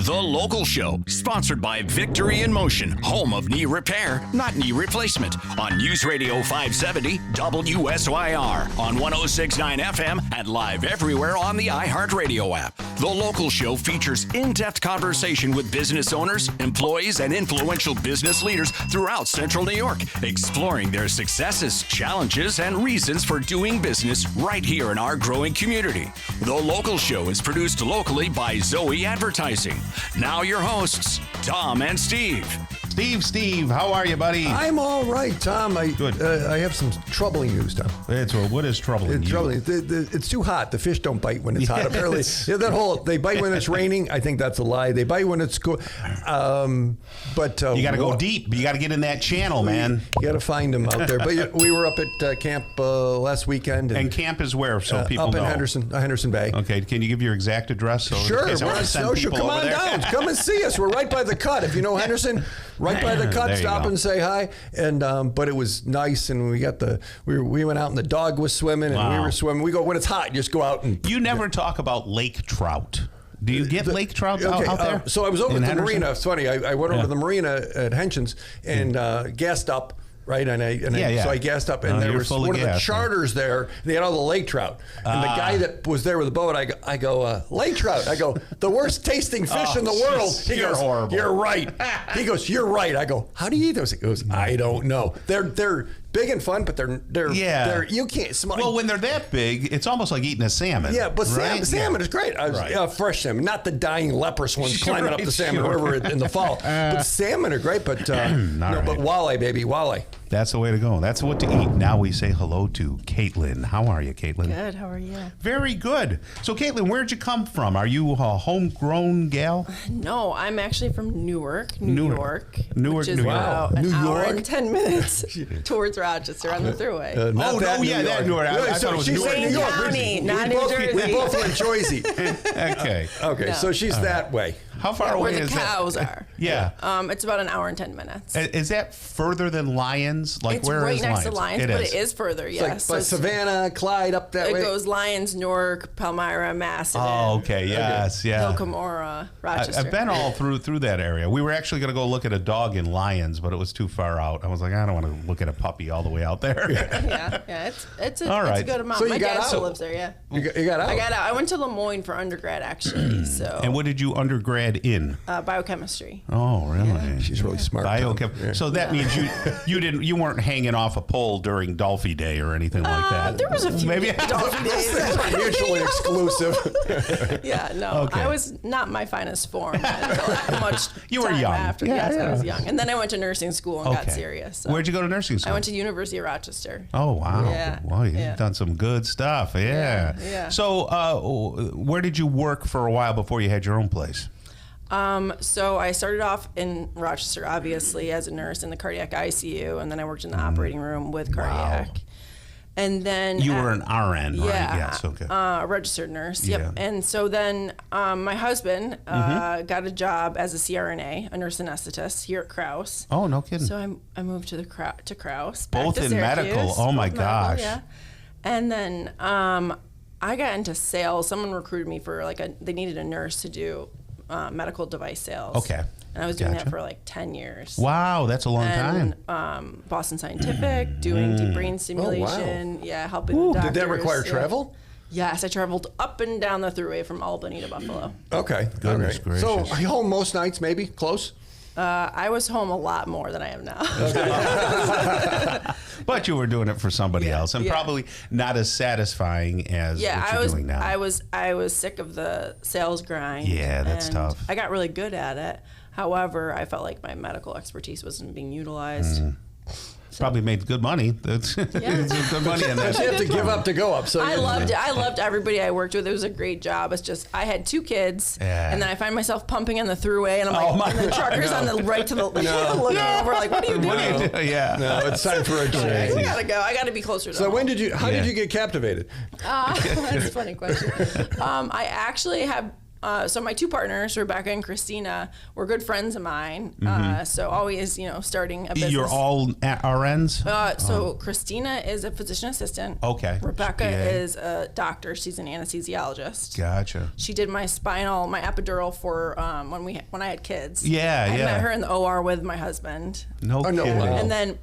The Local Show, sponsored by Victory in Motion, home of knee repair, not knee replacement, on News Radio 570 WSYR, on 106.9 FM, and live everywhere on the iHeartRadio app. The Local Show features in-depth conversation with business owners, employees, and influential business leaders throughout Central New York, exploring their successes, challenges, and reasons for doing business right here in our growing community. The Local Show is produced locally by Zoe Advertising. Now your hosts, Tom and Steve. Steve, how are you, buddy? I'm all right, Tom. Good. I have some troubling news, Tom. What is troubling you? It's too hot. The fish don't bite when it's hot. Apparently, that whole they bite when it's raining. I think that's a lie. They bite when it's cool. But you got to go deep. You got to get in that channel, man. You got to find them out there. But we were up at camp last weekend. And camp is where, so people up know? Up in Henderson Bay. Okay. Can you give your exact address? So sure. We're on Soccocio. Come on down. Come and see us. We're right by the cut. If you know Henderson, right by the cut. Stop and say hi. And but it was nice, and we went out, and the dog was swimming, and we were swimming. We go when it's hot, you just go out and. You never talk about lake trout. Do you get lake trout out there? So I was over at the marina. It's funny. I went over to the marina at Henson's and gassed up. Right, so I gassed up, and there was one of the charters there. They had all the lake trout, and the guy that was there with the boat, I go, lake trout. I go, the worst tasting fish in the world. He goes, horrible. You're right. He goes, you're right. I go, how do you eat those? He goes, I don't know. They're big and fun, but they're you can't smell. Well, when they're that big, it's almost like eating a salmon. Yeah, but salmon is great. Fresh salmon, not the dying leprous ones climbing up the salmon river in the fall. But salmon are great, but but walleye, baby, walleye. That's the way to go. That's what to eat. Now we say hello to Caitlin. How are you, Caitlin? Good. How are you? Very good. So, Caitlin, where'd you come from? Are you a homegrown gal? No, I'm actually from Newark, New York. Newark, which is New York. About an hour and 10 minutes towards Rochester on the thruway. That Newark. I thought it was Newark. New York. County, not New Jersey. We both went Jersey. Okay. No. So she's that way. How far away is that? Where the cows are. Yeah. It's about an hour and 10 minutes. Is that further than Lyons? It's where right is next Lyons? to Lyons, but it is further, yes. Like Savannah, Clyde, up that way? It goes Lyons, Newark, Palmyra, Macedon. Oh, okay. Yes, yeah. Hilcomora, Rochester. I've been all through that area. We were actually going to go look at a dog in Lyons, but it was too far out. I was like, I don't want to look at a puppy all the way out there. Yeah. It's a good amount. So My dad still lives there, yeah. You got out? I got out. I went to Lemoyne for undergrad, actually. And what did you undergrad in? Biochemistry. Oh, really? Yeah. She's really smart. So that means you weren't hanging off a pole during Dolphy Day or anything like that. There was a few Dolphy days. Mutually exclusive. Yeah, no. Okay. I was not my finest form until much You were young. After. Yes, I was young. And then I went to nursing school and got serious. So. Where'd you go to nursing school? I went to University of Rochester. Oh, wow. Yeah. Well, you've done some good stuff. Yeah. So where did you work for a while before you had your own place? So I started off in Rochester, obviously, as a nurse in the cardiac ICU, and then I worked in the operating room with cardiac. Wow. And then you were an RN, right? Yeah, yes, okay. A registered nurse. Yep. Yeah. And so then my husband got a job as a CRNA, a nurse anesthetist here at Krause. Oh, no kidding. So I moved to Krause. Both in medical. Oh my gosh. Yeah. And then I got into sales. Someone recruited me for they needed a nurse to do medical device sales. Okay. And I was doing that for 10 years. Wow, that's a long time. Boston Scientific, doing deep brain stimulation. Oh, wow. Yeah, helping the doctors. Did that require travel? Yes, I traveled up and down the thruway from Albany to Buffalo. Okay. Goodness gracious. So are you home most nights, maybe? Close? I was home a lot more than I am now. But you were doing it for somebody else, and probably not as satisfying as what you're doing now. I was sick of the sales grind. Yeah, that's tough. I got really good at it. However, I felt like my medical expertise wasn't being utilized. Probably made good money. That's good money in that. You have to give up to go up. So I loved it. I loved everybody I worked with. It was a great job. It's just I had 2 kids, and then I find myself pumping in the throughway, and I'm like, and the truckers on the right to the looking over, like, what are you doing? Yeah, no, it's time for a change. I gotta go. I gotta be closer to. So how did you get captivated? That's a funny question. I actually So my two partners, Rebecca and Christina, were good friends of mine. So always, starting a business. You're all RNs? So Christina is a physician assistant. Okay. Rebecca is a doctor. She's an anesthesiologist. Gotcha. She did my epidural for when I had kids. Yeah, I met her in the OR with my husband. No kidding. And then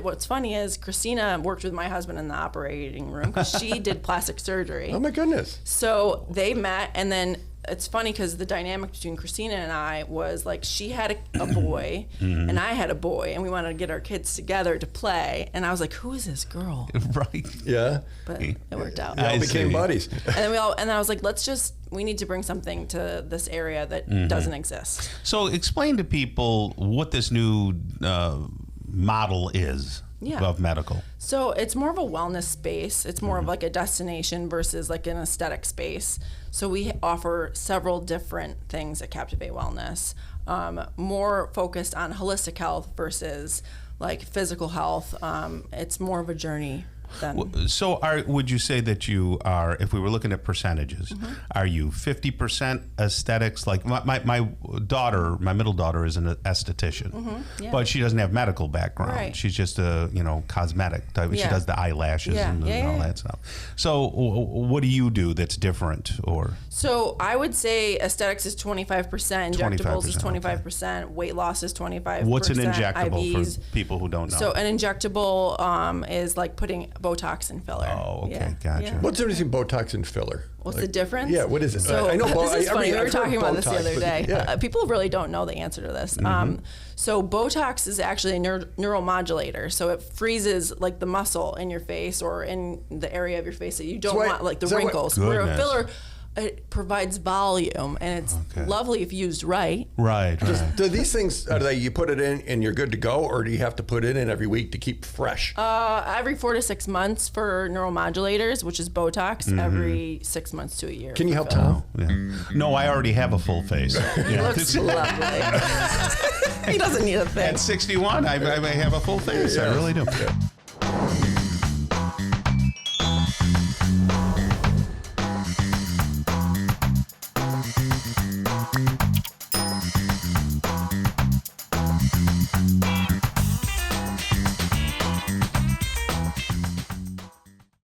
what's funny is Christina worked with my husband in the operating room because she did plastic surgery. Oh my goodness. So they met, and then it's funny because the dynamic between Christina and I was like she had a boy and I had a boy, and we wanted to get our kids together to play, and I was like, who is this girl? Right. Yeah. But it worked out. Y'all became buddies. And then I was like, we need to bring something to this area that doesn't exist. So explain to people what this new model is of medical. So it's more of a wellness space. It's more of like a destination versus like an aesthetic space. So we offer several different things at Captivate Wellness, more focused on holistic health versus like physical health. It's more of a journey. So would you say that you are, if we were looking at percentages, are you 50% aesthetics? Like my daughter, my middle daughter is an esthetician, but she doesn't have medical background. Right. She's just a, cosmetic type. She does the eyelashes and all that stuff. So what do you do that's different? So I would say aesthetics is 25%, injectables is 25%, weight loss is 25%. What's an injectable IVs. for people who don't know? So an injectable is like putting Botox and filler. Oh, okay, gotcha. Yeah. What's the difference between Botox and filler? What's the difference? Yeah, what is it? So I know. This is funny. We were talking about this the other day. Yeah. People really don't know the answer to this. So Botox is actually a neuromodulator. So it freezes like the muscle in your face or in the area of your face that you don't want, like the wrinkles. Where a filler, it provides volume, and it's lovely if used right. Right. Do these things, you put it in and you're good to go, or do you have to put it in every week to keep fresh? Every 4 to 6 months for neuromodulators, which is Botox, every 6 months to a year. Can you help Tom? No, I already have a full face. He looks lovely. He doesn't need a thing. At 61, I have a full face. I really do.